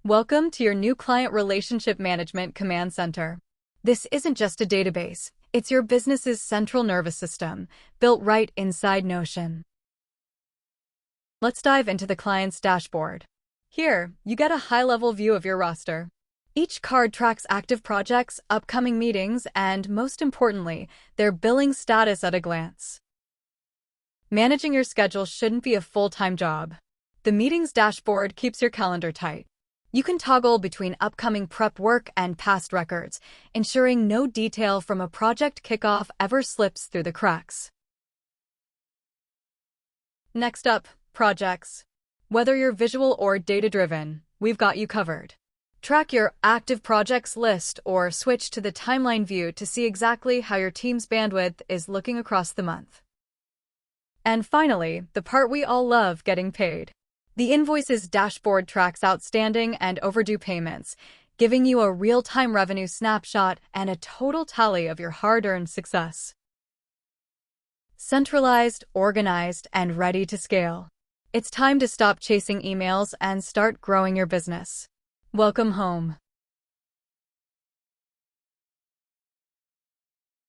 Welcome to your new Client Relationship Management Command Center. This isn't just a database, it's your business's central nervous system, built right inside Notion. Let's dive into the client's dashboard. Here, you get a high-level view of your roster. Each card tracks active projects, upcoming meetings, and, most importantly, their billing status at a glance. Managing your schedule shouldn't be a full-time job. The meetings dashboard keeps your calendar tight. You can toggle between upcoming prep work and past records, ensuring no detail from a project kickoff ever slips through the cracks. Next up, projects. Whether you're visual or data-driven, we've got you covered. Track your active projects list or switch to the timeline view to see exactly how your team's bandwidth is looking across the month. And finally, the part we all love, getting paid. The Invoices dashboard tracks outstanding and overdue payments, giving you a real-time revenue snapshot and a total tally of your hard-earned success. Centralized, organized, and ready to scale. It's time to stop chasing emails and start growing your business. Welcome home.